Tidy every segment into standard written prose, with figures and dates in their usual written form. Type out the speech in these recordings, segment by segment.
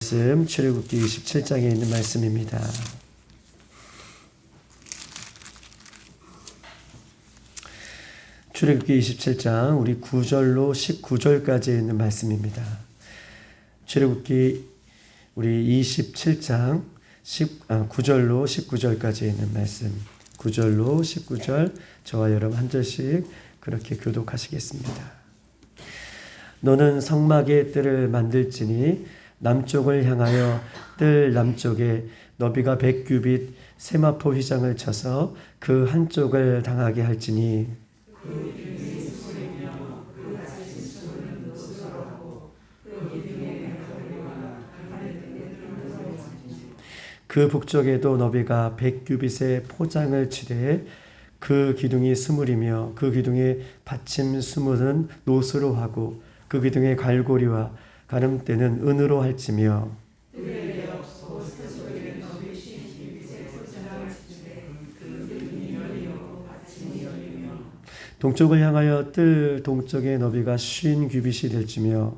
말씀 출애굽기 27장에 있는 말씀입니다. 출애굽기 27장 우리 9절로 19절까지 있는 말씀입니다. 출애굽기 우리 27장 9절로 19절까지 있는 말씀, 9절로 19절 저와 여러분 한 절씩 그렇게 교독하시겠습니다. 너는 성막의 뜰을 만들지니 남쪽을 향하여 뜰 남쪽에 너비가 100규빗 세마포 휘장을 쳐서 그 한쪽을 당하게 할지니 그 북쪽에도 너비가 100규빗의 포장을 치되 그 기둥이 스물이며 그 기둥의 받침 스물은 노수로 하고 그 기둥의 갈고리와 가름대는 은으로 할지며 동쪽을 향하여 뜰 동쪽의 너비가 50규빗이 될지며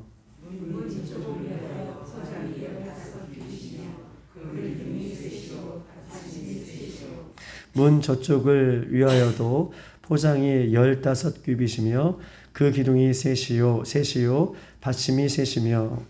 문 저쪽을 위하여도 포장이 15규빗이며 그 기둥이 셋이요 받침이 셋이며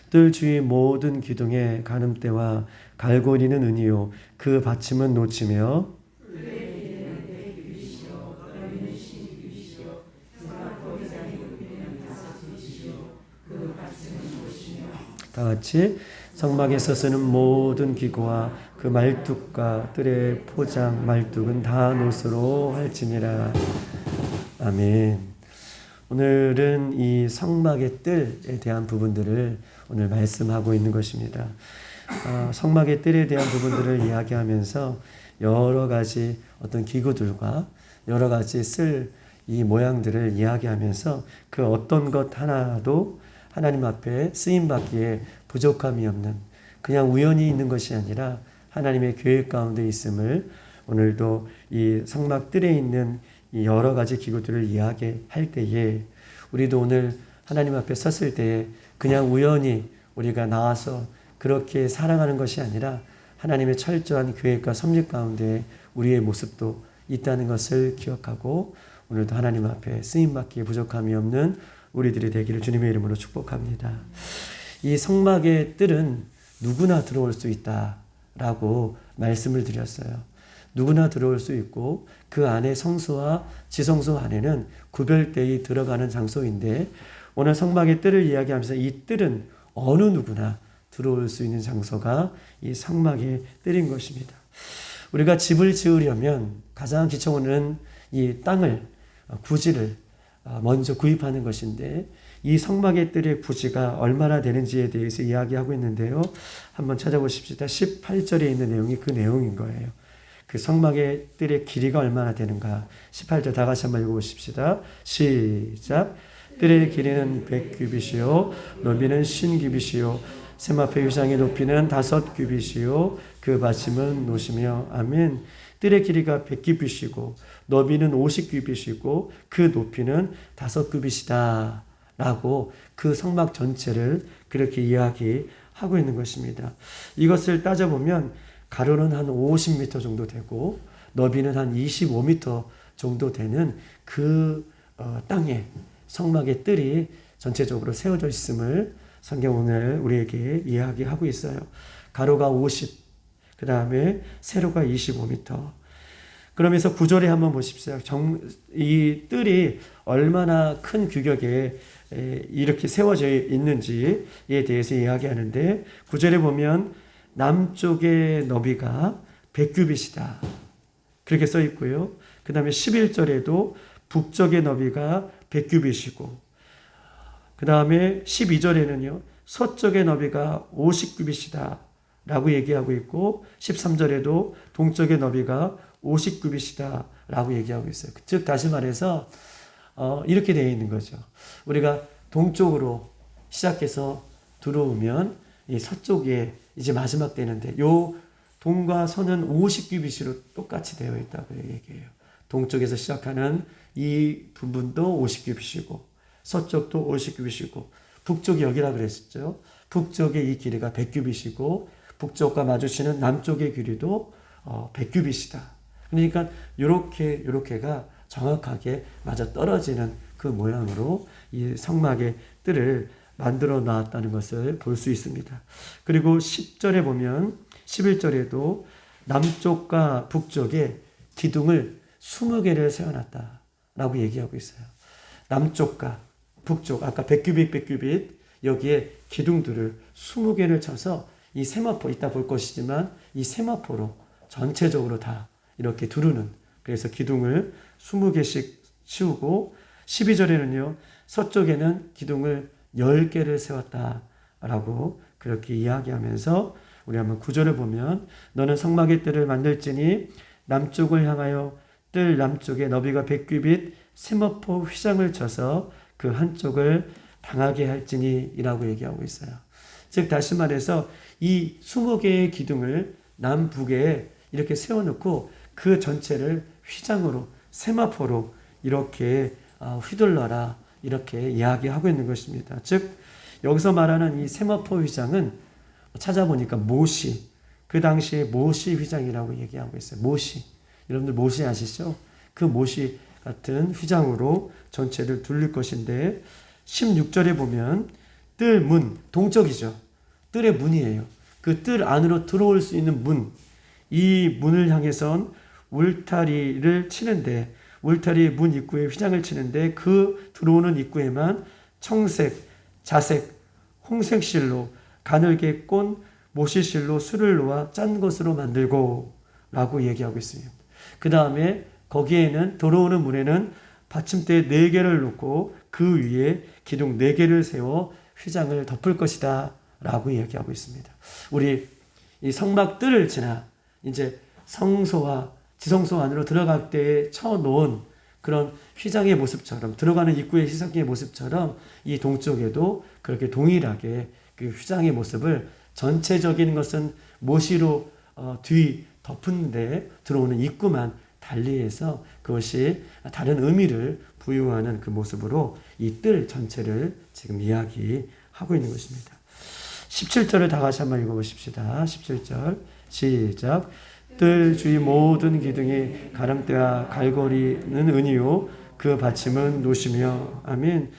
뜰 주위 모든 기둥의 가늠대와 갈고리는 은이요 그 받침은 노치며 다 같이 성막에서 쓰는 모든 기구와 그 말뚝과 뜰의 포장 말뚝은 다 노수로 할지니라. 아멘. 오늘은 이 성막의 뜰에 대한 부분들을 오늘 말씀하고 있는 것입니다. 성막의 뜰에 대한 부분들을 이야기하면서 여러 가지 어떤 기구들과 여러 가지 쓸 이 모양들을 이야기하면서 그 어떤 것 하나도 하나님 앞에 쓰임받기에 부족함이 없는 그냥 우연히 있는 것이 아니라 하나님의 계획 가운데 있음을 오늘도 이 성막 뜰에 있는 이 여러 가지 기구들을 이야기할 때에 우리도 오늘 하나님 앞에 섰을 때에 그냥 우연히 우리가 나와서 그렇게 사랑하는 것이 아니라 하나님의 철저한 계획과 섭리 가운데 우리의 모습도 있다는 것을 기억하고 오늘도 하나님 앞에 쓰임받기에 부족함이 없는 우리들이 되기를 주님의 이름으로 축복합니다. 이 성막의 뜰은 누구나 들어올 수 있다라고 말씀을 드렸어요. 누구나 들어올 수 있고 그 안에 성소와 지성소 안에는 구별되어 들어가는 장소인데 오늘 성막의 뜰을 이야기하면서 이 뜰은 어느 누구나 들어올 수 있는 장소가 이 성막의 뜰인 것입니다. 우리가 집을 지으려면 가장 기초는 이 땅을 부지를 먼저 구입하는 것인데 이 성막의 뜰의 부지가 얼마나 되는지에 대해서 이야기하고 있는데요. 한번 찾아보십시다. 18절에 있는 내용이 그 내용인 거예요. 그 성막의 뜰의 길이가 얼마나 되는가. 18절 다 같이 한번 읽어보십시다. 시작. 뜰의 길이는 100규빗이요 너비는 50규빗이요 세마포 휘장의 높이는 5규빗이요 그 받침은 노시며. 아멘. 뜰의 길이가 100규빗이고 너비는 50규빗이고 그 높이는 5규빗이다 라고 그 성막 전체를 그렇게 이야기하고 있는 것입니다. 이것을 따져보면 가로는 한 50m 정도 되고 너비는 한 25m 정도 되는 그 땅에 성막의 뜰이 전체적으로 세워져 있음을 성경 오늘 우리에게 이야기하고 있어요. 가로가 50, 그 다음에 세로가 25m. 그러면서 9절에 한번 보십시오. 이 뜰이 얼마나 큰 규격에 이렇게 세워져 있는지에 대해서 이야기하는데 9절에 보면 남쪽의 너비가 100규빗이다. 그렇게 써 있고요. 그 다음에 11절에도 북쪽의 너비가 100규빗이고 그 다음에 12절에는요. 서쪽의 너비가 50규빗이다. 라고 얘기하고 있고 13절에도 동쪽의 너비가 50규빗이다 라고 얘기하고 있어요. 즉 다시 말해서 이렇게 되어 있는 거죠. 우리가 동쪽으로 시작해서 들어오면 이 서쪽에 이제 마지막 되는데 요 동과 서는 50규빗으로 똑같이 되어 있다고 얘기해요. 동쪽에서 시작하는 이 부분도 50규빗이고 서쪽도 50규빗이고 북쪽이 여기라 그랬었죠. 북쪽의 이 길이가 100규빗이고 북쪽과 마주치는 남쪽의 길이도 100규빗이다. 그러니까 요렇게가 정확하게 맞아 떨어지는 그 모양으로 이 성막의 뜰을 만들어 놨다는 것을 볼 수 있습니다. 그리고 10절에 보면 11절에도 남쪽과 북쪽에 기둥을 20개를 세워놨다라고 얘기하고 있어요. 남쪽과 북쪽, 아까 100규빗 여기에 기둥들을 20개를 쳐서 이 세마포, 이따 볼 것이지만 이 세마포로 전체적으로 다 이렇게 두르는, 그래서 기둥을 20개씩 씌우고 12절에는요. 서쪽에는 기둥을 10개를 세웠다라고 그렇게 이야기하면서 우리 한번 9절을 보면 너는 성막의 뜰을 만들지니 남쪽을 향하여 뜰 남쪽에 너비가 100규빗 세마포 휘장을 쳐서 그 한쪽을 당하게 할지니 이라고 얘기하고 있어요. 즉 다시 말해서 이 20개의 기둥을 남북에 이렇게 세워놓고 그 전체를 휘장으로 세마포로 이렇게 휘둘러라 이렇게 이야기하고 있는 것입니다. 즉 여기서 말하는 이 세마포 휘장은 찾아보니까 모시, 그 당시에 모시 휘장이라고 얘기하고 있어요. 모시, 여러분들 모시 아시죠? 그 모시 같은 휘장으로 전체를 둘릴 것인데 16절에 보면 뜰 문, 동쪽이죠. 뜰의 문이에요. 그 뜰 안으로 들어올 수 있는 문, 이 문을 향해선 울타리를 치는데 울타리 문 입구에 휘장을 치는데 그 들어오는 입구에만 청색, 자색, 홍색 실로 가늘게 꼰 모시실로 술을 놓아 짠 것으로 만들고 라고 얘기하고 있습니다. 그 다음에 거기에는 들어오는 문에는 받침대 4개를 놓고 그 위에 기둥 4개를 세워 휘장을 덮을 것이다 라고 얘기하고 있습니다. 우리 이 성막 뜰을 지나 이제 성소와 지성소 안으로 들어갈 때 쳐놓은 그런 휘장의 모습처럼, 들어가는 입구의 휘장의 모습처럼 이 동쪽에도 그렇게 동일하게 그 휘장의 모습을, 전체적인 것은 모시로 뒤 덮은데 들어오는 입구만 달리해서 그것이 다른 의미를 부여하는 그 모습으로 이 뜰 전체를 지금 이야기하고 있는 것입니다. 17절을 다 같이 한번 읽어보십시다. 17절 시작. 뜰 주위 모든 기둥이 가람대와 갈고리는 은이요 그 받침은 노시며. 아멘.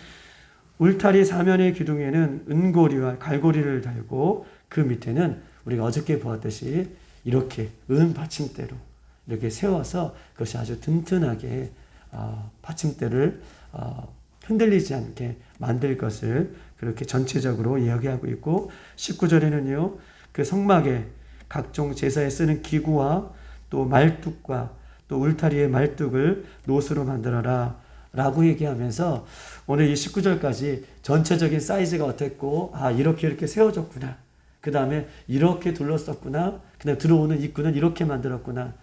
울타리 사면의 기둥에는 은고리와 갈고리를 달고 그 밑에는 우리가 어저께 보았듯이 이렇게 은 받침대로 이렇게 세워서 그것이 아주 튼튼하게 받침대를 흔들리지 않게 만들 것을 그렇게 전체적으로 이야기하고 있고 19절에는요. 그 성막에 각종 제사에 쓰는 기구와 또 말뚝과 또 울타리의 말뚝을 노수로 만들어라 라고 얘기하면서 오늘 이 19절까지 전체적인 사이즈가 어땠고 이렇게 세워졌구나, 그 다음에 이렇게 둘렀었구나, 그 다음에 들어오는 입구는 이렇게 만들었구나,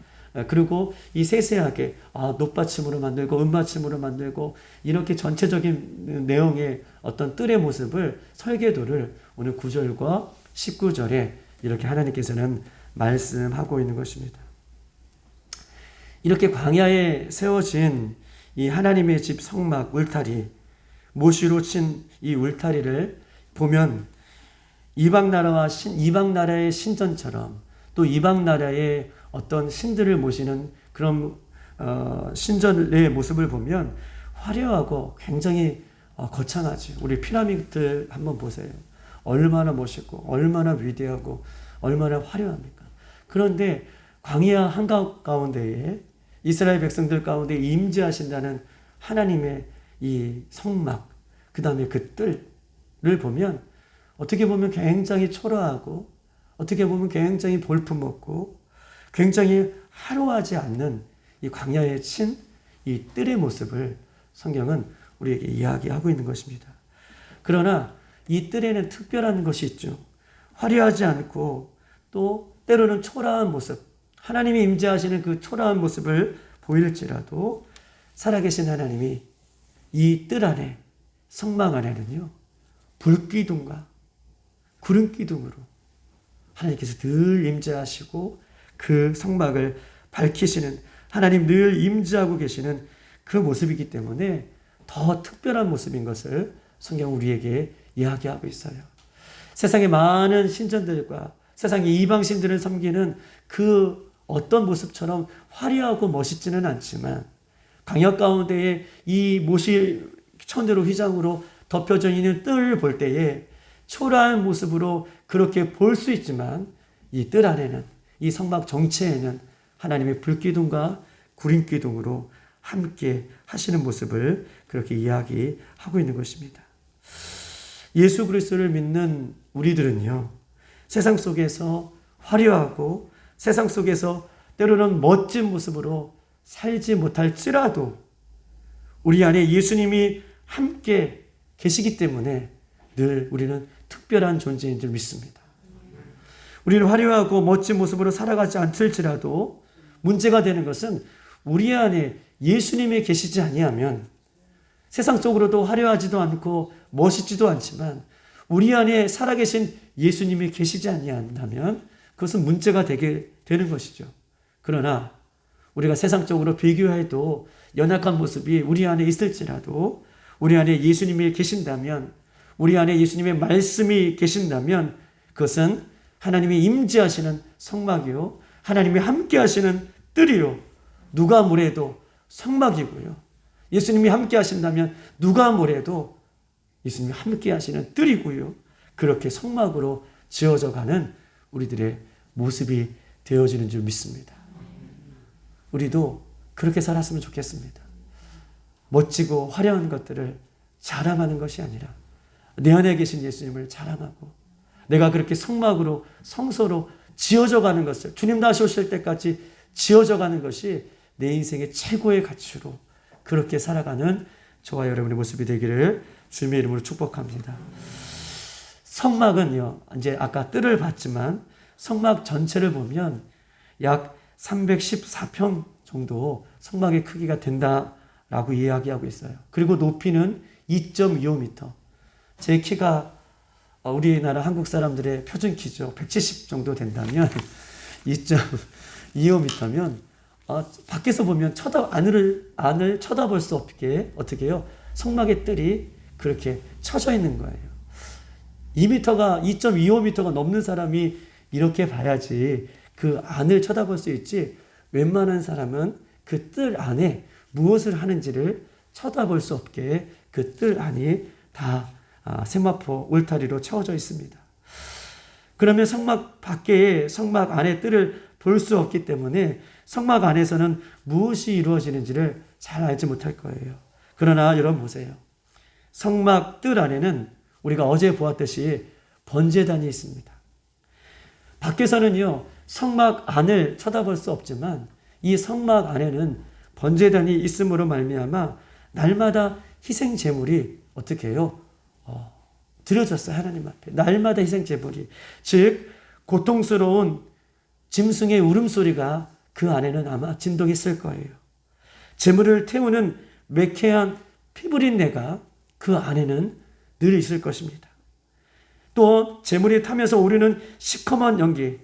그리고 이 세세하게 놋받침으로 만들고 은받침으로 만들고 이렇게 전체적인 내용의 어떤 뜰의 모습을, 설계도를 오늘 9절과 19절에 이렇게 하나님께서는 말씀하고 있는 것입니다. 이렇게 광야에 세워진 이 하나님의 집 성막 울타리, 모시로 친 이 울타리를 보면 이방 나라의 신전처럼 또 이방 나라의 어떤 신들을 모시는 그런 신전의 모습을 보면 화려하고 굉장히 거창하죠. 우리 피라미드 한번 보세요. 얼마나 멋있고 얼마나 위대하고 얼마나 화려합니까? 그런데 광야 한가운데에 이스라엘 백성들 가운데 임재하신다는 하나님의 이 성막, 그 다음에 그 뜰을 보면 어떻게 보면 굉장히 초라하고 어떻게 보면 굉장히 볼품없고 굉장히 화려하지 않는 이 광야에 친 이 뜰의 모습을 성경은 우리에게 이야기하고 있는 것입니다. 그러나 이 뜰에는 특별한 것이 있죠. 화려하지 않고 또 때로는 초라한 모습, 하나님이 임재하시는 그 초라한 모습을 보일지라도 살아계신 하나님이 이 뜰 안에, 성막 안에는요, 불기둥과 구름기둥으로 하나님께서 늘 임재하시고 그 성막을 밝히시는 하나님 늘 임재하고 계시는 그 모습이기 때문에 더 특별한 모습인 것을 성경 우리에게 이야기하고 있어요. 세상의 많은 신전들과 세상의 이방신들을 섬기는 그 어떤 모습처럼 화려하고 멋있지는 않지만 광야 가운데에 이 못이 천으로 휘장으로 덮여져 있는 뜰을 볼 때에 초라한 모습으로 그렇게 볼 수 있지만 이 뜰 안에는, 이 성막 정체에는 하나님의 불기둥과 구름기둥으로 함께 하시는 모습을 그렇게 이야기하고 있는 것입니다. 예수 그리스도를 믿는 우리들은요, 세상 속에서 화려하고 세상 속에서 때로는 멋진 모습으로 살지 못할지라도 우리 안에 예수님이 함께 계시기 때문에 늘 우리는 특별한 존재인 줄 믿습니다. 우리는 화려하고 멋진 모습으로 살아가지 않을지라도 문제가 되는 것은 우리 안에 예수님이 계시지 아니하면 세상 속으로도 화려하지도 않고 멋있지도 않지만 우리 안에 살아계신 예수님이 계시지 아니한다면 그것은 문제가 되게 되는 것이죠. 그러나 우리가 세상적으로 비교해도 연약한 모습이 우리 안에 있을지라도 우리 안에 예수님이 계신다면, 우리 안에 예수님의 말씀이 계신다면 그것은 하나님이 임재하시는 성막이요, 하나님이 함께 하시는 뜰이요, 누가 뭐래도 성막이고요. 예수님이 함께 하신다면 누가 뭐래도 예수님이 함께 하시는 뜰이고요. 그렇게 성막으로 지어져 가는 우리들의 모습이 되어지는 줄 믿습니다. 우리도 그렇게 살았으면 좋겠습니다. 멋지고 화려한 것들을 자랑하는 것이 아니라 내 안에 계신 예수님을 자랑하고 내가 그렇게 성막으로 성소로 지어져 가는 것을, 주님 다시 오실 때까지 지어져 가는 것이 내 인생의 최고의 가치로 그렇게 살아가는 저와 여러분의 모습이 되기를 주님의 이름으로 축복합니다. 성막은요, 이제 아까 뜰을 봤지만 성막 전체를 보면 약 314평 정도 성막의 크기가 된다라고 이야기하고 있어요. 그리고 높이는 2.25m. 제 키가 우리나라 한국 사람들의 표준 키죠. 170 정도 된다면 2.25m면 밖에서 보면 안을 쳐다볼 수 없게 어떻게 해요? 성막의 뜰이 그렇게 쳐져 있는 거예요. 2.25m가 넘는 사람이 이렇게 봐야지 그 안을 쳐다볼 수 있지, 웬만한 사람은 그 뜰 안에 무엇을 하는지를 쳐다볼 수 없게 그 뜰 안이 다 세마포 울타리로 채워져 있습니다. 그러면 성막 밖에 성막 안의 뜰을 볼 수 없기 때문에 성막 안에서는 무엇이 이루어지는지를 잘 알지 못할 거예요. 그러나 여러분 보세요. 성막 뜰 안에는 우리가 어제 보았듯이 번제단이 있습니다. 밖에서는요, 성막 안을 쳐다볼 수 없지만 이 성막 안에는 번제단이 있음으로 말미암아 날마다 희생 제물이 어떻게 해요? 드려졌어요. 하나님 앞에 날마다 희생 제물이, 즉 고통스러운 짐승의 울음소리가 그 안에는 아마 진동했을 거예요. 제물을 태우는 매캐한 피부린내가 그 안에는 늘 있을 것입니다. 또 제물이 타면서 오르는 시커먼 연기,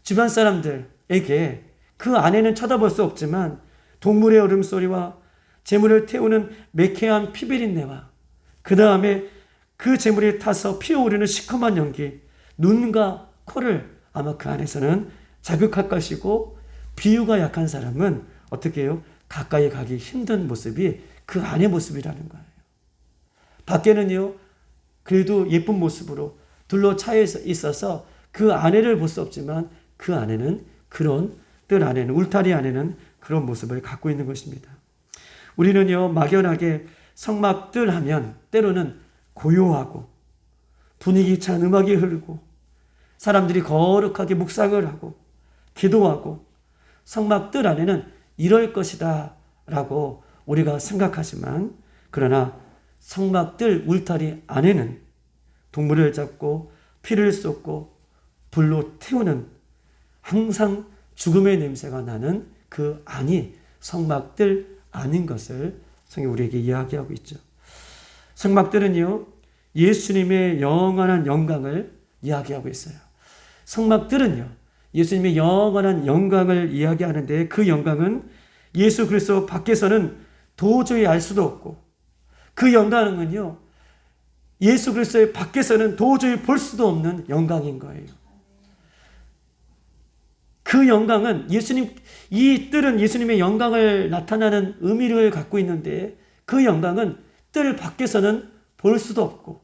주변 사람들에게 그 안에는 쳐다볼 수 없지만 동물의 울음소리와 제물을 태우는 매캐한 피비린내와 그 다음에 그 제물이 타서 피어오르는 시커먼 연기, 눈과 코를 아마 그 안에서는 자극할 것이고, 비유가 약한 사람은 어떻게 해요? 가까이 가기 힘든 모습이 그 안의 모습이라는 거예요. 밖에는요, 그래도 예쁜 모습으로 둘러차 있어서 그 안에를 볼 수 없지만 그 안에는, 그런 뜰 안에는, 울타리 안에는 그런 모습을 갖고 있는 것입니다. 우리는요, 막연하게 성막 뜰 하면 때로는 고요하고 분위기 찬 음악이 흐르고 사람들이 거룩하게 묵상을 하고 기도하고 성막 뜰 안에는 이럴 것이다 라고 우리가 생각하지만, 그러나 성막 뜰 울타리 안에는 동물을 잡고 피를 쏟고 불로 태우는, 항상 죽음의 냄새가 나는 그 안이 성막 뜰 안인 것을 성경이 우리에게 이야기하고 있죠. 성막들은요, 예수님의 영원한 영광을 이야기하고 있어요. 성막들은요, 예수님의 영원한 영광을 이야기하는데 그 영광은 예수 그리스도 밖에서는 도저히 알 수도 없고 그 영광은요 예수 그리스도의 밖에서는 도저히 볼 수도 없는 영광인 거예요. 그 영광은 이 뜰은 예수님의 영광을 나타나는 의미를 갖고 있는데 그 영광은 뜰 밖에서는 볼 수도 없고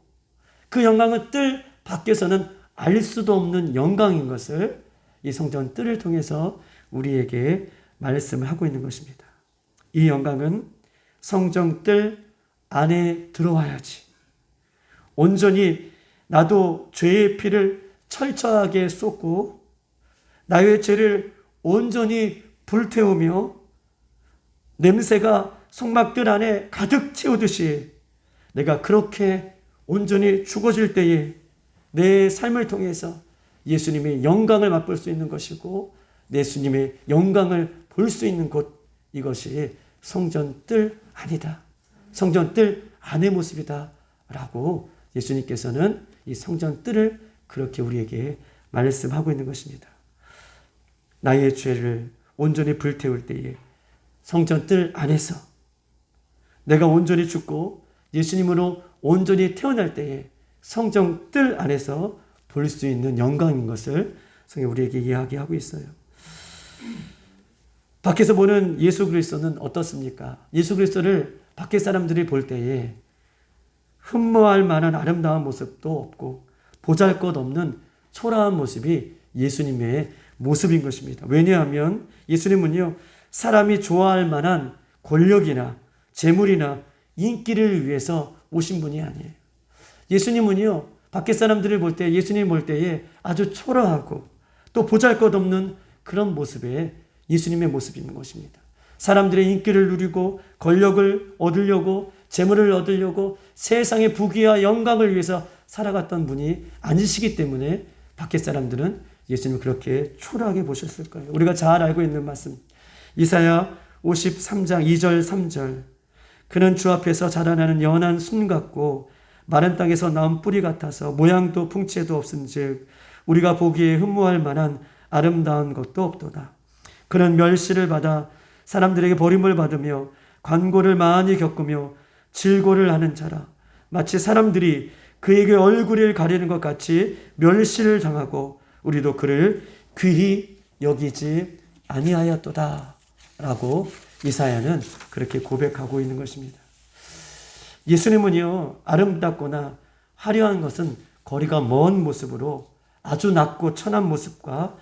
그 영광은 뜰 밖에서는 알 수도 없는 영광인 것을 이 성전 뜰을 통해서 우리에게 말씀을 하고 있는 것입니다. 이 영광은 성전 뜰 안에 들어와야지 온전히 나도 죄의 피를 철저하게 쏟고 나의 죄를 온전히 불태우며 냄새가 성막들 안에 가득 채우듯이 내가 그렇게 온전히 죽어질 때에 내 삶을 통해서 예수님의 영광을 맛볼 수 있는 것이고 예수님의 영광을 볼 수 있는 곳 이것이 성전 뜰 안이다. 성전 뜰 안의 모습이다 라고 예수님께서는 이 성전 뜰을 그렇게 우리에게 말씀하고 있는 것입니다. 나의 죄를 온전히 불태울 때에 성전 뜰 안에서 내가 온전히 죽고 예수님으로 온전히 태어날 때에 성전 뜰 안에서 볼 수 있는 영광인 것을 성경이 우리에게 이야기하고 있어요. 밖에서 보는 예수 그리스도는 어떻습니까? 예수 그리스도를 밖에 사람들이 볼 때에 흠모할 만한 아름다운 모습도 없고 보잘것없는 초라한 모습이 예수님의 모습인 것입니다. 왜냐하면 예수님은요 사람이 좋아할 만한 권력이나 재물이나 인기를 위해서 오신 분이 아니에요. 예수님은요 밖에 사람들을 볼 때 예수님 볼 때에 아주 초라하고 또 보잘것없는 그런 모습에 예수님의 모습인 것입니다. 사람들의 인기를 누리고 권력을 얻으려고 재물을 얻으려고 세상의 부귀와 영광을 위해서 살아갔던 분이 아니시기 때문에 밖에 사람들은 예수님을 그렇게 초라하게 보셨을 거예요. 우리가 잘 알고 있는 말씀 이사야 53장 2절 3절 그는 주 앞에서 자라나는 연한 순 같고 마른 땅에서 나온 뿌리 같아서 모양도 풍채도 없은즉 우리가 보기에 흠모할 만한 아름다운 것도 없도다. 그는 멸시를 받아 사람들에게 버림을 받으며 관고를 많이 겪으며 질고를 하는 자라. 마치 사람들이 그에게 얼굴을 가리는 것 같이 멸시를 당하고 우리도 그를 귀히 여기지 아니하였도다 라고 이사야는 그렇게 고백하고 있는 것입니다. 예수님은요 아름답거나 화려한 것은 거리가 먼 모습으로 아주 낮고 천한 모습과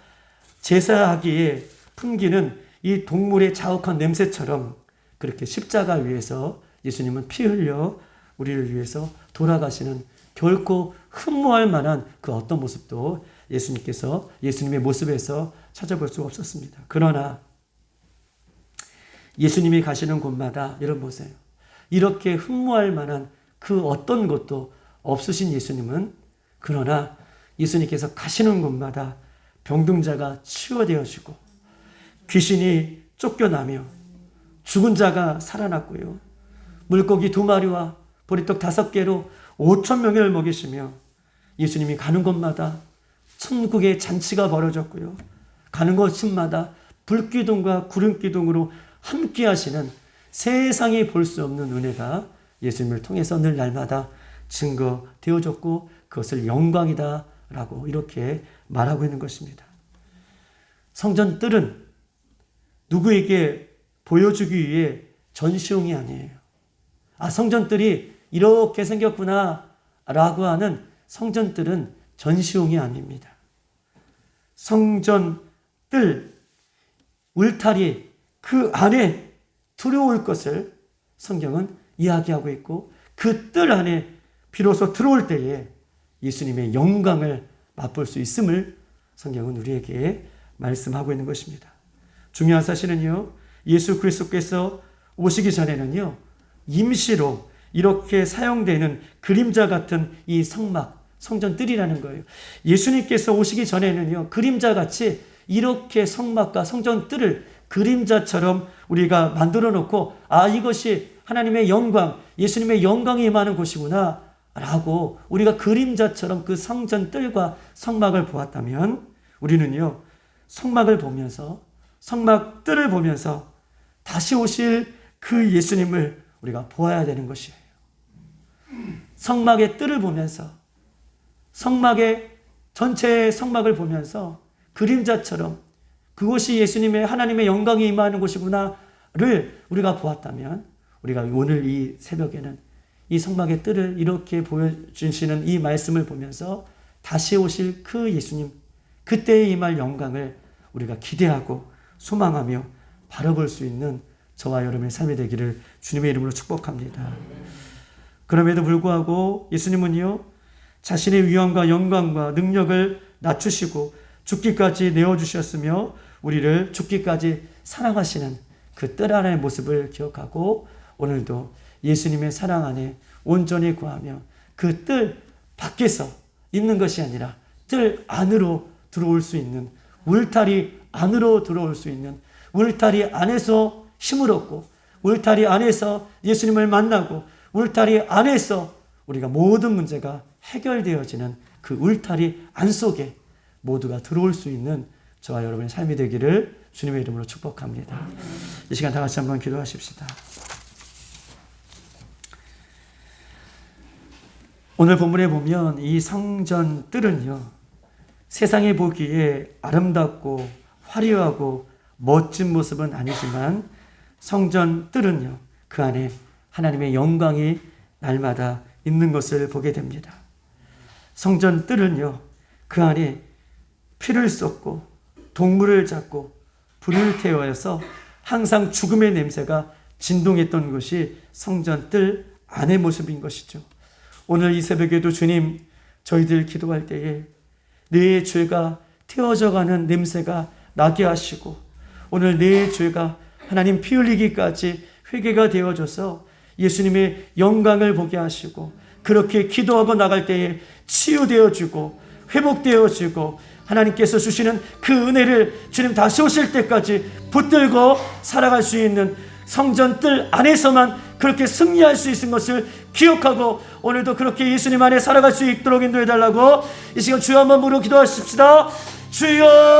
제사하기에 풍기는 이 동물의 자욱한 냄새처럼 그렇게 십자가 위에서 예수님은 피 흘려 우리를 위해서 돌아가시는 결코 흠모할 만한 그 어떤 모습도 예수님의 모습에서 찾아볼 수 없었습니다. 그러나 예수님이 가시는 곳마다 여러분 보세요. 이렇게 흠모할 만한 그 어떤 것도 없으신 예수님은 그러나 예수님께서 가시는 곳마다 병든 자가 치유되어지고 귀신이 쫓겨나며 죽은 자가 살아났고요. 물고기 2마리와 보리떡 5개로 5,000명을 먹이시며 예수님이 가는 곳마다 천국의 잔치가 벌어졌고요. 가는 곳마다 불기둥과 구름기둥으로 함께 하시는 세상이 볼 수 없는 은혜가 예수님을 통해서 늘 날마다 증거되어졌고 그것을 영광이다 라고 이렇게 말하고 있는 것입니다. 성전 뜰은 누구에게 보여주기 위해 전시용이 아니에요. 성전 뜰이 이렇게 생겼구나 라고 하는 성전 뜰은 전시용이 아닙니다. 성전 뜰, 울타리 그 안에 들어올 것을 성경은 이야기하고 있고 그 뜰 안에 비로소 들어올 때에 예수님의 영광을 맛볼 수 있음을 성경은 우리에게 말씀하고 있는 것입니다. 중요한 사실은요. 예수 그리스도께서 오시기 전에는요. 임시로 이렇게 사용되는 그림자 같은 이 성막, 성전 뜰이라는 거예요. 예수님께서 오시기 전에는요. 그림자같이 이렇게 성막과 성전 뜰을 그림자처럼 우리가 만들어 놓고 이것이 하나님의 영광, 예수님의 영광이 임하는 곳이구나 라고 우리가 그림자처럼 그 성전 뜰과 성막을 보았다면 우리는요 성막을 보면서, 성막 뜰을 보면서 다시 오실 그 예수님을 우리가 보아야 되는 것이에요. 성막의 뜰을 보면서, 성막의 전체 성막을 보면서 그림자처럼 그곳이 예수님의, 하나님의 영광이 임하는 곳이구나를 우리가 보았다면, 우리가 오늘 이 새벽에는 이 성막의 뜰을 이렇게 보여주시는 이 말씀을 보면서 다시 오실 그 예수님, 그때에 임할 영광을 우리가 기대하고 소망하며 바라볼 수 있는 저와 여러분의 삶이 되기를 주님의 이름으로 축복합니다. 그럼에도 불구하고 예수님은요, 자신의 위엄과 영광과 능력을 낮추시고 죽기까지 내어주셨으며 우리를 죽기까지 사랑하시는 그 뜰 안의 모습을 기억하고 오늘도 예수님의 사랑 안에 온전히 구하며 그 뜰 밖에서 있는 것이 아니라 뜰 안으로 들어올 수 있는, 울타리 안으로 들어올 수 있는, 울타리 안에서 힘을 얻고 울타리 안에서 예수님을 만나고 울타리 안에서 우리가 모든 문제가 해결되어지는 그 울타리 안속에 모두가 들어올 수 있는 저와 여러분의 삶이 되기를 주님의 이름으로 축복합니다. 이 시간 다 같이 한번 기도하십시다. 오늘 본문에 보면 이 성전 뜰은요, 세상에 보기에 아름답고 화려하고 멋진 모습은 아니지만 성전 뜰은요, 그 안에 하나님의 영광이 날마다 있는 것을 보게 됩니다. 성전 뜰은요, 그 안에 피를 쏟고 동물을 잡고 불을 태워서 항상 죽음의 냄새가 진동했던 것이 성전 뜰 안의 모습인 것이죠. 오늘 이 새벽에도 주님, 저희들 기도할 때에 내 죄가 태워져 가는 냄새가 나게 하시고 오늘 내 죄가 하나님 피 흘리기까지 회개가 되어져서 예수님의 영광을 보게 하시고 그렇게 기도하고 나갈 때에 치유되어지고 회복되어지고 하나님께서 주시는 그 은혜를 주님 다시 오실 때까지 붙들고 살아갈 수 있는 성전 뜰 안에서만 그렇게 승리할 수 있는 것을 기억하고 오늘도 그렇게 예수님 안에 살아갈 수 있도록 인도해 달라고 이 시간 주여 한번 부르고 기도하십시다. 주여.